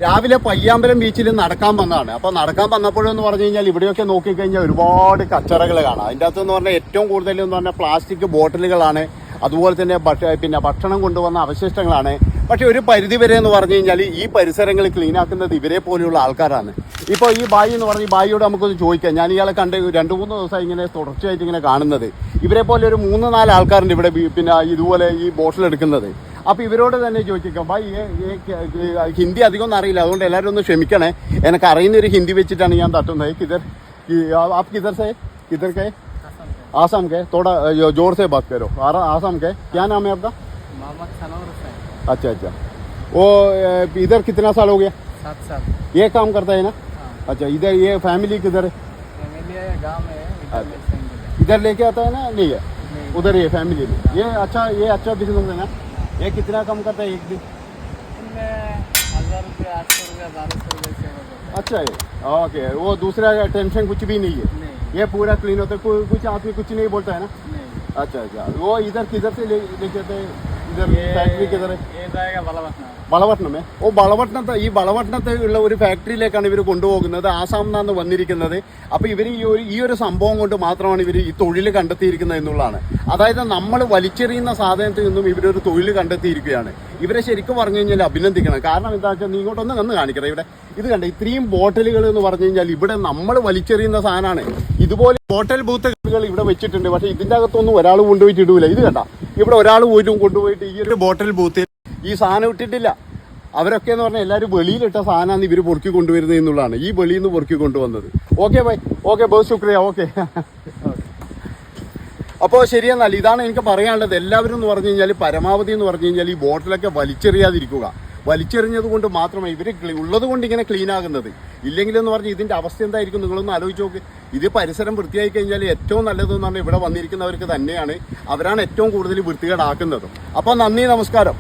രാവിലെ പയ്യാമ്പലം ബീച്ചിൽ നടക്കാൻ വന്നതാണ്. അപ്പോൾ നടക്കാൻ വന്നപ്പോഴെന്ന് പറഞ്ഞു കഴിഞ്ഞാൽ ഇവിടെയൊക്കെ നോക്കിക്കഴിഞ്ഞാൽ ഒരുപാട് കച്ചറകൾ കാണാം. അതിൻ്റെ അകത്തെന്ന് പറഞ്ഞാൽ ഏറ്റവും കൂടുതൽ എന്ന് പറഞ്ഞാൽ പ്ലാസ്റ്റിക് ബോട്ടിലുകളാണ്, അതുപോലെ തന്നെ പിന്നെ ഭക്ഷണം കൊണ്ടുവന്ന അവശിഷ്ടങ്ങളാണ്. പക്ഷെ ഒരു പരിധി വരെ എന്ന് പറഞ്ഞു കഴിഞ്ഞാൽ ഈ പരിസരങ്ങൾ ക്ലീൻ ആക്കുന്നത് ഇവരെ പോലെയുള്ള ആൾക്കാരാണ്. ഇപ്പോൾ ഈ ബായി എന്ന് പറഞ്ഞ ഈ ബായിയോട് നമുക്കൊന്ന് ചോദിക്കാം. ഞാൻ ഇയാളെ കണ്ട് 2-3 ദിവസമായി ഇങ്ങനെ തുടർച്ചയായിട്ട് ഇങ്ങനെ കാണുന്നത്. ഇവരെ പോലെ ഒരു 3-4 ആൾക്കാരുണ്ട് ഇവിടെ പിന്നെ ഇതുപോലെ ഈ ബോട്ടിൽ എടുക്കുന്നത്. അപ്പോൾ ഇവരോട് തന്നെ ചോദിക്കാം, ഭായ് ഹിന്ദി അധികമൊന്നും അറിയില്ല, അതുകൊണ്ട് എല്ലാവരും ഒന്ന് ക്ഷമിക്കണേ. എനിക്ക് അറിയുന്ന ഒരു ഹിന്ദി വെച്ചിട്ടാണ് ഞാൻ തട്ടുന്നത്. आप किधर से किधर के? आसाम के? थोड़ा जोर से बात करो. आसाम के क्या नाम है आपका? मोहम्मद सनोर हुसैन. अच्छा अच्छा. वो इधर कितना साल हो गया? 7 साल. ये काम करता है ना? हाँ. अच्छा. इधर ये फैमिली किधर है? फैमिली है गाँव में है. इधर लेके आता है ना? नहीं है उधर ये फैमिली में. ये अच्छा बिजनेस है ना? ये कितना कम करता है एक दिन? 1000 रुपये 800 रुपये 1200 रुपये से. अच्छा है. ओके. वो दूसरा टेंशन कुछ भी नहीं है. नहीं. ये पूरा क्लीन होता है. कुछ आदमी कुछ नहीं बोलता है ना? नहीं. अच्छा अच्छा. वो इधर किधर से लेके आते हैं? इधर फैक्ट्री किधर है? ये जाएगा बलवटना. വളവട്ടണമേ. ഓ വളവട്ടണത്ത് ഈ വളവട്ടണത്ത് ഉള്ള ഒരു ഫാക്ടറിയിലേക്കാണ് ഇവർ കൊണ്ടുപോകുന്നത്. ആസാമിൽ നിന്നാണ് വന്നിരിക്കുന്നത്. അപ്പോൾ ഇവർ ഈ ഒരു സംഭവം കൊണ്ട് മാത്രമാണ് ഇവർ ഈ തൊഴിൽ കണ്ടെത്തിയിരിക്കുന്നത് എന്നുള്ളതാണ്. അതായത് നമ്മൾ വലിച്ചെറിയുന്ന സാധനത്തിൽ നിന്നും ഇവരൊരു തൊഴിൽ കണ്ടെത്തിയിരിക്കുകയാണ്. ഇവരെ ശരിക്കും പറഞ്ഞു കഴിഞ്ഞാൽ അഭിനന്ദിക്കണം. കാരണം എന്താ വെച്ചാൽ നീ ഇങ്ങോട്ടൊന്ന് കന്ന് കാണിക്കണം. ഇവിടെ ഇത് കണ്ട ഇത്രയും ബോട്ടലുകൾ എന്ന് പറഞ്ഞു കഴിഞ്ഞാൽ ഇവിടെ നമ്മൾ വലിച്ചെറിയുന്ന സാധനമാണ്. ഇതുപോലെ ബോട്ടൽ ബൂത്തുകൾ ഇവിടെ വെച്ചിട്ടുണ്ട്. പക്ഷേ ഇതിൻ്റെ അകത്തൊന്നും ഒരാൾ കൊണ്ടുപോയിട്ട് ഇടൂല. ഇത് കണ്ട ഇവിടെ ഒരാൾ പോയിട്ടും കൊണ്ടുപോയിട്ട് ഈ ഒരു ബോട്ടൽ ബൂത്തിൽ ഈ സാധനം ഇട്ടിട്ടില്ല. അവരൊക്കെ എന്ന് പറഞ്ഞാൽ എല്ലാവരും വെളിയിലിട്ട സാധനമാണ് ഇവർ പൊറുക്കി കൊണ്ടുവരുന്നത് എന്നുള്ളതാണ്. ഈ വെളിയിൽ നിന്ന് പൊറുക്കി കൊണ്ടുവന്നത്. Okay bye. ഓക്കെ ബഹുത് ശുക്രിയ. ഓക്കെ. അപ്പോൾ ശരിയെന്നാൽ ഇതാണ് എനിക്ക് പറയാനുള്ളത്. എല്ലാവരും എന്ന് പറഞ്ഞു കഴിഞ്ഞാൽ പരമാവധി എന്ന് പറഞ്ഞു കഴിഞ്ഞാൽ ഈ ബോട്ടിലൊക്കെ വലിച്ചെറിയാതിരിക്കുക. വലിച്ചെറിഞ്ഞത് കൊണ്ട് മാത്രമേ ഇവർ ഉള്ളത് കൊണ്ട് ഇങ്ങനെ ക്ലീൻ ആകുന്നത്. ഇല്ലെങ്കിലെന്ന് പറഞ്ഞാൽ ഇതിൻ്റെ അവസ്ഥ എന്തായിരിക്കും നിങ്ങളൊന്ന് ആലോചിച്ച് നോക്ക്. ഇത് പരിസരം വൃത്തിയായി കഴിഞ്ഞാൽ ഏറ്റവും നല്ലതെന്ന് പറഞ്ഞാൽ ഇവിടെ വന്നിരിക്കുന്നവർക്ക് തന്നെയാണ്. അവരാണ് ഏറ്റവും കൂടുതൽ വൃത്തികേടാക്കുന്നതും. അപ്പോൾ നന്ദി, നമസ്കാരം.